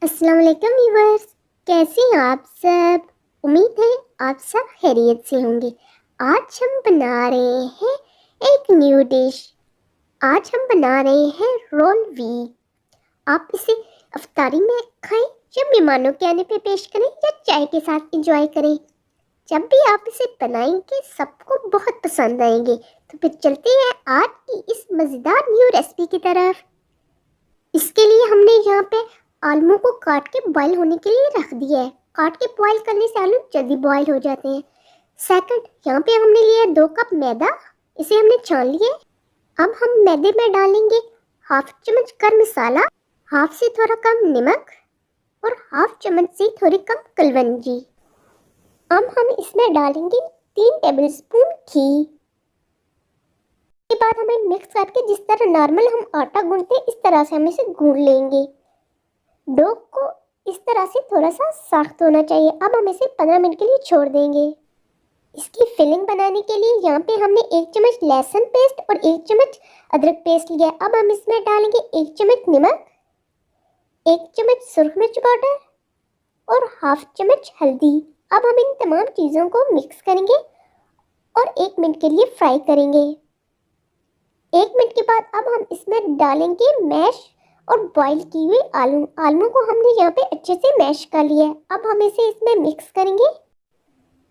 अस्सलाम वालेकुम व्यूअर्स, कैसे हैं आप सब। उम्मीद है आप सब खैरियत से होंगे। आज हम बना रहे हैं एक न्यू डिश। आज हम बना रहे हैं रोल वी। आप इसे अफ्तारी में खाएं या मेहमानों के आने पे पेश करें या चाय के साथ एंजॉय करें। जब भी आप इसे बनाएंगे सबको बहुत पसंद आएंगे। तो फिर चलते हैं आज की इस मज़ेदार न्यू रेसिपी की तरफ। इसके लिए हमने यहाँ पे आलू को काट के बॉईल होने के लिए रख दिया है। काट के बॉईल करने से आलू जल्दी बॉईल हो जाते हैं। सेकंड, यहाँ पे हमने लिया है 2 कप मैदा। इसे हमने छान लिया है। अब हम मैदे में डालेंगे हाफ चम्मच गर्म मसाला, हाफ से थोड़ा कम नमक और हाफ चम्मच से थोड़ी कम कलवंजी। अब हम इसमें डालेंगे 3 टेबलस्पून घी। के बाद हमें मिक्स करके जिस तरह नॉर्मल हम आटा गूंथते हैं इस तरह से हम इसे गूंथ लेंगे। डो को इस तरह से थोड़ा सा सख्त होना चाहिए। अब हम इसे 15 मिनट के लिए छोड़ देंगे। इसकी फिलिंग बनाने के लिए यहाँ पे हमने 1 चम्मच लहसुन पेस्ट और 1 चम्मच अदरक पेस्ट लिया है। अब हम इसमें डालेंगे 1 चम्मच नमक, 1 चम्मच सुरख मिर्च पाउडर और हाफ चम्मच हल्दी। अब हम इन तमाम चीज़ों को मिक्स करेंगे और 1 मिनट के लिए फ्राई करेंगे। 1 मिनट के बाद अब हम इसमें डालेंगे मैश और बॉईल की हुई आलू को हमने यहाँ पे अच्छे से मैश कर लिया है। अब हम इसे इसमें मिक्स करेंगे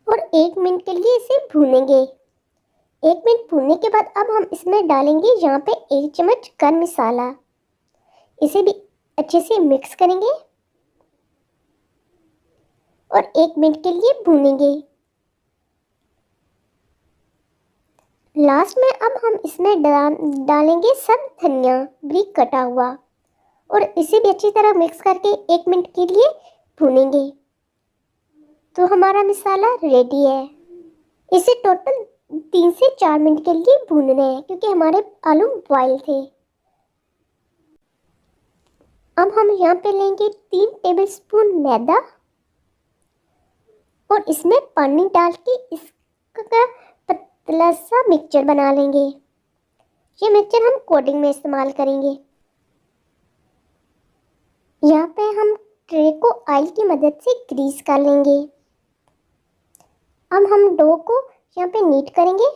और 1 मिनट के लिए इसे भूनेंगे। 1 मिनट भूनने के बाद अब हम इसमें डालेंगे यहाँ पे 1 चम्मच गर्म मसाला। इसे भी अच्छे से मिक्स करेंगे और 1 मिनट के लिए भूनेंगे। लास्ट में अब हम इसमें डालेंगे सब धनिया बारीक कटा हुआ और इसे भी अच्छी तरह मिक्स करके 1 मिनट के लिए भूनेंगे। तो हमारा मसाला रेडी है। इसे टोटल 3 से 4 मिनट के लिए भूनना है क्योंकि हमारे आलू बॉयल थे। अब हम यहाँ पे लेंगे 3 टेबलस्पून मैदा और इसमें पानी डाल के इसका पतला सा मिक्सचर बना लेंगे। ये मिक्सचर हम कोटिंग में इस्तेमाल करेंगे। यहाँ पे हम ट्रे को ऑयल की मदद से ग्रीस कर लेंगे। अब हम डो को यहाँ पे नीट करेंगे।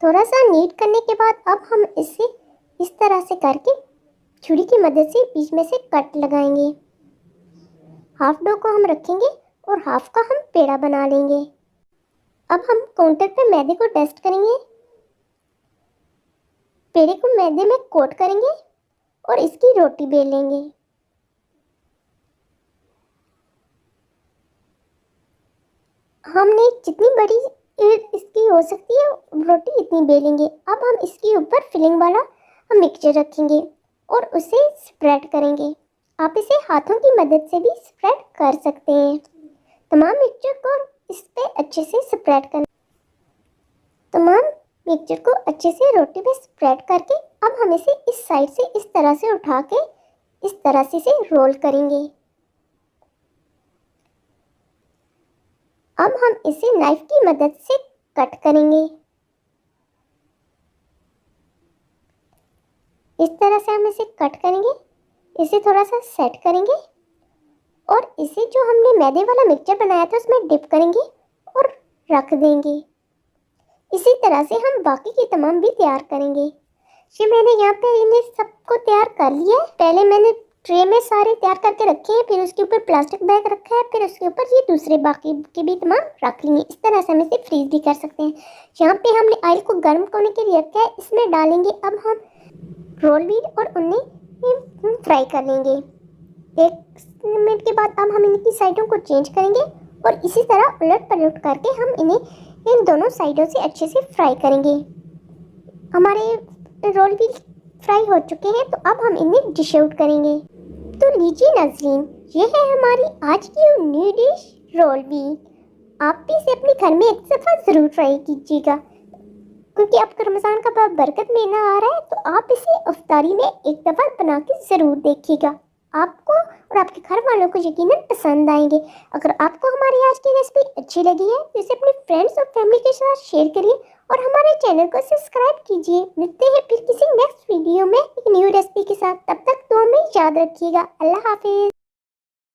थोड़ा सा नीट करने के बाद अब हम इसे इस तरह से करके छुरी की मदद से बीच में से कट लगाएंगे। हाफ डो को हम रखेंगे और हाफ का हम पेड़ा बना लेंगे। अब हम काउंटर पे मैदे को डस्ट करेंगे, पेड़े को मैदे में कोट करेंगे और इसकी रोटी बेल लेंगे। हमने जितनी बड़ी इसकी हो सकती है रोटी इतनी बेलेंगे। अब हम इसके ऊपर फिलिंग वाला हम मिक्सचर रखेंगे और उसे स्प्रेड करेंगे। आप इसे हाथों की मदद से भी स्प्रेड कर सकते हैं। तमाम मिक्सचर को इस पे अच्छे से स्प्रेड करना। तमाम मिक्सचर को अच्छे से रोटी पे स्प्रेड करके अब हम इसे इस साइड से इस तरह से उठा के इस तरह से इसे रोल करेंगे। अब हम इसे नाइफ की मदद से कट करेंगे। इस तरह से हम इसे कट करेंगे, इसे थोड़ा सा सेट करेंगे और इसे जो हमने मैदे वाला मिक्सचर बनाया था उसमें डिप करेंगे और रख देंगे। इसी तरह से हम बाकी की तमाम भी तैयार करेंगे। ये मैंने यहाँ पे इन्हें सबको तैयार कर लिया है। पहले मैंने ट्रे में सारे तैयार करके रखे हैं, फिर उसके ऊपर प्लास्टिक बैग रखा है, फिर उसके ऊपर ये दूसरे बाकी के भी तमाम रख लिए। इस तरह से हम इसे फ्रीज भी कर सकते हैं। यहाँ पे हमने ऑयल को गर्म करने के लिए रखा है। इसमें डालेंगे अब हम रोल भी और उन्हें फ्राई कर लेंगे। 1 मिनट के बाद अब हम इनकी साइडों को चेंज करेंगे और इसी तरह उलट पलट करके हम इन्हें इन दोनों साइडों से अच्छे से फ्राई करेंगे। हमारे रोल भी फ्राई हो चुके हैं, तो अब हम इन्हें डिश आउट करेंगे। तो लीजिए नाज़रीन, ये है हमारी आज की न्यू डिश रोल भी। आप भी इसे अपने घर में एक दफ़ा ज़रूर ट्राई कीजिएगा क्योंकि अब रमज़ान का बरकत महीना आ रहा है, तो आप इसे इफ्तारी में एक दफ़ा बना के ज़रूर देखिएगा। आपको और आपके घर वालों को यकीनन पसंद आएंगे। अगर आपको हमारी आज की रेसिपी अच्छी लगी है तो इसे अपने फ्रेंड्स और फैमिली के साथ शेयर करिए और हमारे चैनल को सब्सक्राइब कीजिए। मिलते हैं फिर किसी नेक्स्ट वीडियो में एक न्यू रेसिपी के साथ। तब तक तो हमें याद रखिएगा। अल्लाह हाफिज।